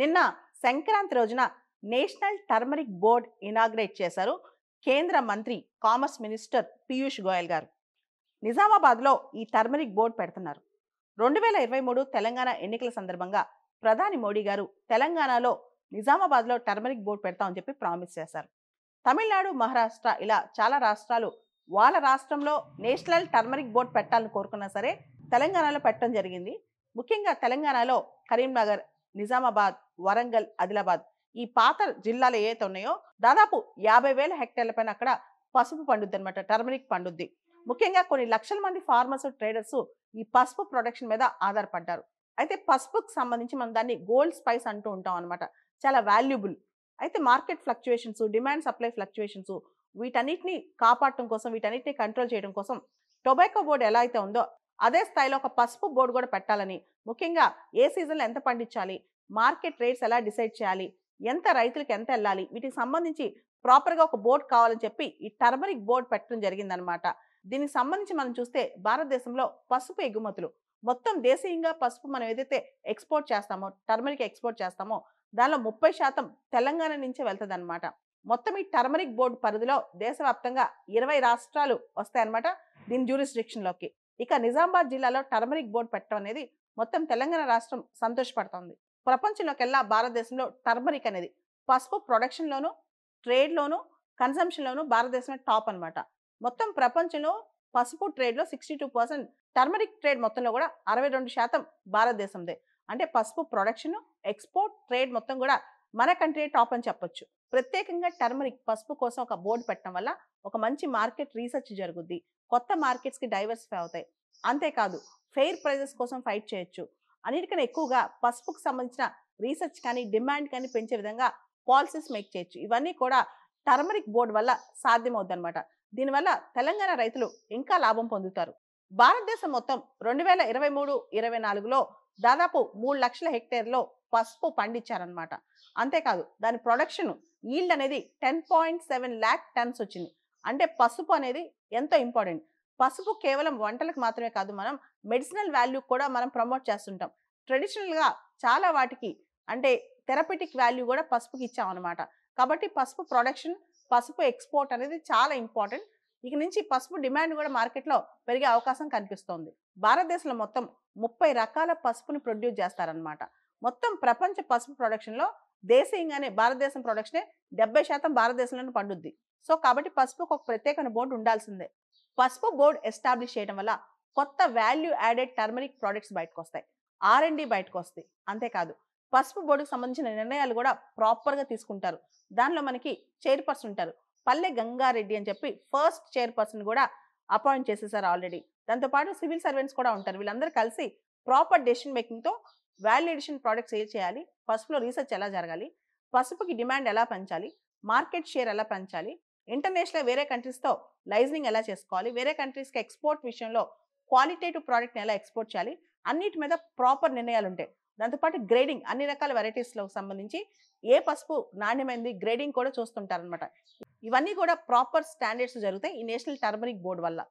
నిన్న సంక్రాంతి రోజున national turmeric board inaugurate చేశారు కేంద్ర మంత్రి కామర్స్ మినిస్టర్ పీయూష్ గోయల్ గారు. నిజామాబాద్లో ఈ టర్మరిక్ బోర్డు పెడుతున్నారు. 2023 తెలంగాణ ఎన్నికల సందర్భంగా ప్రధాని మోడీ గారు తెలంగాణలో నిజామాబాద్లో టర్మరిక్ బోర్డు పెడతామని చెప్పి ప్రామిస్ చేశారు. తమిళనాడు, మహారాష్ట్ర ఇలా చాలా రాష్ట్రాలు వాళ్ళ రాష్ట్రంలో నేషనల్ టర్మరిక్ బోర్డు పెట్టాలని కోరుకున్నా సరే తెలంగాణలో పెట్టడం జరిగింది. ముఖ్యంగా తెలంగాణలో కరీంనగర్, నిజామాబాద్, వరంగల్, ఆదిలాబాద్ ఈ పాత జిల్లాలు ఏవైతే ఉన్నాయో దాదాపు 50,000 హెక్టార్ల పైన అక్కడ పసుపు పండుద్ది అనమాట, టర్మరిక్ పండుద్ది. ముఖ్యంగా కొన్ని లక్షల మంది ఫార్మర్స్, ట్రేడర్స్ ఈ పసుపు ప్రొడక్షన్ మీద ఆధారపడ్డారు. అయితే పసుపుకు సంబంధించి మనం దాన్ని గోల్డ్ స్పైస్ అంటూ ఉంటాం అనమాట. చాలా వాల్యుబుల్. అయితే market fluctuations, demand supply fluctuations వీటన్నిటిని కాపాడటం కోసం, వీటన్నిటిని కంట్రోల్ చేయడం కోసం టొబాకో బోర్డు ఎలా అయితే ఉందో అదే స్థాయిలో ఒక పసుపు బోర్డు కూడా పెట్టాలని, ముఖ్యంగా ఏ సీజన్లో ఎంత పండించాలి, మార్కెట్ రేట్స్ ఎలా డిసైడ్ చేయాలి, ఎంత రైతులకు ఎంత వెళ్ళాలి, వీటికి సంబంధించి ప్రాపర్గా ఒక బోర్డు కావాలని చెప్పి ఈ టర్మరిక్ బోర్డు పెట్టడం జరిగిందనమాట. దీనికి సంబంధించి మనం చూస్తే భారతదేశంలో పసుపు ఎగుమతులు మొత్తం దేశీయంగా పసుపు మనం ఏదైతే ఎక్స్పోర్ట్ చేస్తామో, టర్మరిక్ ఎక్స్పోర్ట్ చేస్తామో దానిలో 30% తెలంగాణ నుంచే వెళ్తుంది అనమాట. మొత్తం ఈ టర్మరిక్ బోర్డు పరిధిలో దేశవ్యాప్తంగా 20 రాష్ట్రాలు వస్తాయన్నమాట దీని జ్యూరిస్డిక్షన్లోకి. ఇక నిజామాబాద్ జిల్లాలో టర్మరిక్ బోర్డు పెట్టడం అనేది మొత్తం తెలంగాణ రాష్ట్రం సంతోషపడుతోంది. ప్రపంచంలోకెల్లా భారతదేశంలో టర్మరిక్ అనేది పసుపు ప్రొడక్షన్లోను, ట్రేడ్లోను, కన్సంప్షన్లోను భారతదేశమే టాప్ అనమాట. మొత్తం ప్రపంచంలో పసుపు ట్రేడ్లో 62%, టర్మరిక్ ట్రేడ్ మొత్తంలో కూడా 62% భారతదేశందే. అంటే పసుపు ప్రొడక్షన్, ఎక్స్పోర్ట్, ట్రేడ్ మొత్తం కూడా మన కంట్రీ టాప్ అని చెప్పొచ్చు. ప్రత్యేకంగా టర్మరిక్ పసుపు కోసం ఒక బోర్డు పెట్టడం వల్ల ఒక మంచి మార్కెట్ రీసెర్చ్ జరుగుద్ది, కొత్త మార్కెట్స్కి డైవర్సిఫై అవుతాయి. అంతేకాదు ఫెయిర్ ప్రైజెస్ కోసం ఫైట్ చేయొచ్చు. అన్నిటికన్నా ఎక్కువగా పసుపుకు సంబంధించిన రీసెర్చ్ కానీ, డిమాండ్ కానీ పెంచే విధంగా పాలసీస్ మేక్ చేయొచ్చు. ఇవన్నీ కూడా టర్మరిక్ బోర్డు వల్ల సాధ్యమవుద్ది అనమాట. దీనివల్ల తెలంగాణ రైతులు ఇంకా లాభం పొందుతారు. భారతదేశం మొత్తం 2023-24లో దాదాపు 3 లక్షల హెక్టేర్లో పసుపు పండించారనమాట. అంతేకాదు దాని ప్రొడక్షన్ ఈల్డ్ అనేది 10.7 lakh టన్స్ వచ్చింది. అంటే పసుపు అనేది ఎంతో ఇంపార్టెంట్. పసుపు కేవలం వంటలకు మాత్రమే కాదు, మనం మెడిసినల్ వాల్యూ కూడా మనం ప్రమోట్ చేస్తుంటాం. ట్రెడిషనల్గా చాలా వాటికి అంటే థెరపెటిక్ వాల్యూ కూడా పసుపుకి ఇచ్చామన్నమాట. కాబట్టి పసుపు ప్రొడక్షన్, పసుపు ఎక్స్పోర్ట్ అనేది చాలా ఇంపార్టెంట్. ఇక నుంచి పసుపు డిమాండ్ కూడా మార్కెట్లో పెరిగే అవకాశం కనిపిస్తోంది. భారతదేశంలో మొత్తం 30 రకాల పసుపుని ప్రొడ్యూస్ చేస్తారనమాట. మొత్తం ప్రపంచ పసుపు ప్రొడక్షన్లో దేశీయంగానే భారతదేశం ప్రొడక్షనే 70% భారతదేశంలోనే పండుద్ది. సో కాబట్టి పసుపుకు ఒక ప్రత్యేకమైన బోర్డు ఉండాల్సిందే. పసుపు బోర్డు ఎస్టాబ్లిష్ చేయడం వల్ల కొత్త వాల్యూ యాడెడ్ టర్మరిక్ ప్రోడక్ట్స్ బయటకు వస్తాయి, R&D బయటకు వస్తాయి. అంతేకాదు పసుపు బోర్డుకు సంబంధించిన నిర్ణయాలు కూడా ప్రాపర్గా తీసుకుంటారు. దానిలో మనకి చైర్పర్సన్ ఉంటారు, పల్లె గంగారెడ్డి అని చెప్పి ఫస్ట్ చైర్పర్సన్ కూడా అపాయింట్ చేసేసారు ఆల్రెడీ. దాంతోపాటు సివిల్ సర్వెంట్స్ కూడా ఉంటారు. వీళ్ళందరూ కలిసి ప్రాపర్ డెసిషన్ మేకింగ్తో వాల్యూ ఎడిషన్ ప్రోడక్ట్స్ ఏం చేయాలి, పసుపులో రీసెర్చ్ ఎలా జరగాలి, పసుపుకి డిమాండ్ ఎలా పెంచాలి, మార్కెట్ షేర్ ఎలా పెంచాలి, ఇంటర్నేషనల్ వేరే కంట్రీస్తో లైజనింగ్ ఎలా చేసుకోవాలి, వేరే కంట్రీస్కి ఎక్స్పోర్ట్ విషయంలో క్వాలిటేటివ్ ప్రోడక్ట్ని ఎలా ఎక్స్పోర్ట్ చేయాలి, అన్నిటి మీద ప్రాపర్ నిర్ణయాలు ఉంటాయి. దాంతోపాటు గ్రేడింగ్, అన్ని రకాల వెరైటీస్లో సంబంధించి ఏ పసుపు నాణ్యమైనది గ్రేడింగ్ కూడా చూస్తుంటారనమాట. ఇవన్నీ కూడా ప్రాపర్ స్టాండర్డ్స్ జరుగుతాయి ఈ నేషనల్ టర్మరిక్ బోర్డు వల్ల.